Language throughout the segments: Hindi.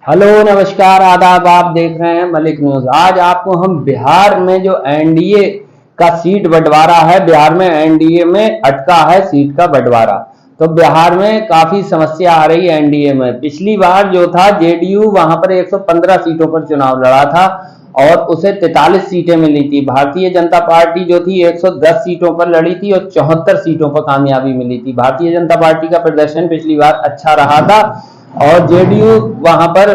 हेलो नमस्कार आदाब। आप देख रहे हैं मलिक न्यूज। आज आपको हम बिहार में जो एनडीए का सीट बंटवारा है, बिहार में एनडीए में अटका है सीट का बंटवारा। तो बिहार में काफी समस्या आ रही है एनडीए में। पिछली बार जो था जेडीयू वहां पर 115 सीटों पर चुनाव लड़ा था और उसे 43 सीटें मिली थी। भारतीय जनता पार्टी जो थी 110 सीटों पर लड़ी थी और 74 सीटों पर कामयाबी मिली थी। भारतीय जनता पार्टी का प्रदर्शन पिछली बार अच्छा रहा था और जेडीयू वहां पर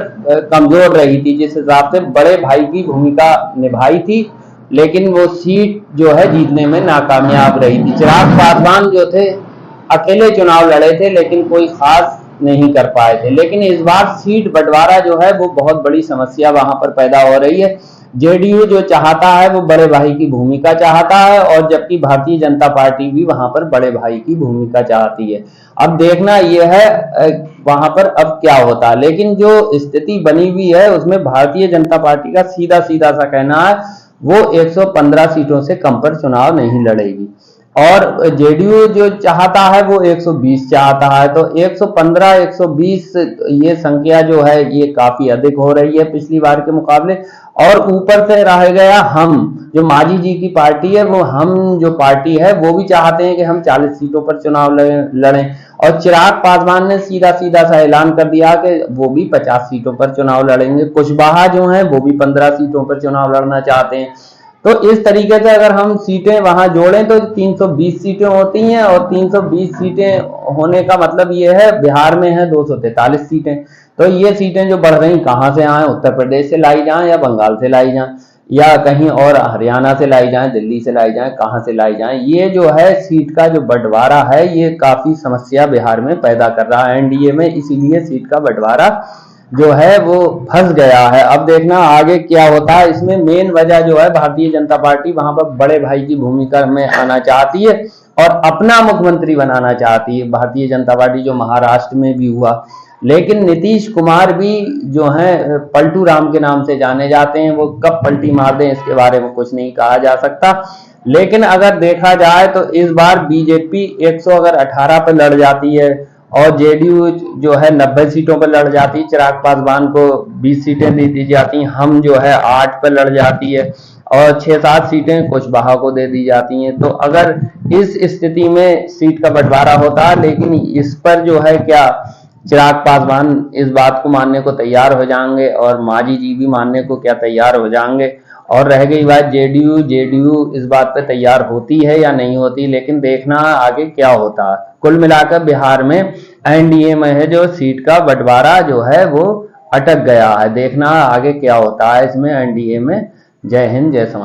कमजोर रही थी, जिस हिसाब से बड़े भाई की भूमिका निभाई थी, लेकिन वो सीट जो है जीतने में नाकामयाब रही थी। चिराग पासवान जो थे अकेले चुनाव लड़े थे लेकिन कोई खास नहीं कर पाए थे। लेकिन इस बार सीट बंटवारा जो है वो बहुत बड़ी समस्या वहां पर पैदा हो रही है। जेडीयू जो चाहता है वो बड़े भाई की भूमिका चाहता है और जबकि भारतीय जनता पार्टी भी वहां पर बड़े भाई की भूमिका चाहती है। अब देखना यह है वहां पर अब क्या होता है। लेकिन जो स्थिति बनी हुई है उसमें भारतीय जनता पार्टी का सीधा सीधा सा कहना है वो 115 सीटों से कम पर चुनाव नहीं लड़ेगी और जेडीयू जो चाहता है वो 120 चाहता है। तो 115 120 ये संख्या जो है ये काफी अधिक हो रही है पिछली बार के मुकाबले। और ऊपर से रह गया हम जो मांझी जी की पार्टी है, वो हम जो पार्टी है वो भी चाहते हैं कि हम 40 सीटों पर चुनाव लड़ें और चिराग पासवान ने सीधा सीधा सा ऐलान कर दिया कि वो भी 50 सीटों पर चुनाव लड़ेंगे। कुशवाहा जो हैं वो भी 15 सीटों पर चुनाव लड़ना चाहते हैं। तो इस तरीके से अगर हम सीटें वहां जोड़ें तो 320 सीटें होती हैं और 320 सीटें होने का मतलब ये है बिहार में है 243 सीटें। तो ये सीटें जो बढ़ रही कहां से आए, उत्तर प्रदेश से लाई जाएं या बंगाल से लाई जाएं या कहीं और हरियाणा से लाई जाएं, दिल्ली से लाई जाएं, कहां से लाई जाएं। ये जो है सीट का जो बंटवारा है ये काफी समस्या बिहार में पैदा कर रहा है एनडीए में, इसीलिए सीट का बंटवारा जो है वो फंस गया है। अब देखना आगे क्या होता है। इसमें मेन वजह जो है भारतीय जनता पार्टी वहां पर बड़े भाई की भूमिका में आना चाहती है और अपना मुख्यमंत्री बनाना चाहती है। भारतीय जनता पार्टी जो महाराष्ट्र में भी हुआ, लेकिन नीतीश कुमार भी जो हैं पलटू राम के नाम से जाने जाते हैं। वो कब पलटी मार दें इसके बारे में कुछ नहीं कहा जा सकता। लेकिन अगर देखा जाए तो इस बार बीजेपी 118 पर लड़ जाती है और जेडीयू जो है 90 सीटों पर लड़ जाती है। चिराग पासवान को 20 सीटें दे दी जाती हैं, हम जो है 8 पर लड़ जाती है और 6-7 सीटें कुशवाहा को दे दी जाती हैं। तो अगर इस स्थिति में सीट का बंटवारा होता, लेकिन इस पर जो है क्या चिराग पासवान इस बात को मानने को तैयार हो जाएंगे और मांझी जी भी मानने को क्या तैयार हो जाएंगे। और रह गई बात जेडीयू, जेडीयू इस बात पे तैयार होती है या नहीं होती, लेकिन देखना आगे क्या होता है। कुल मिलाकर बिहार में एनडीए में है जो सीट का बंटवारा जो है वो अटक गया है। देखना आगे क्या होता है इसमें एनडीए में। जय हिंद, जय समाज।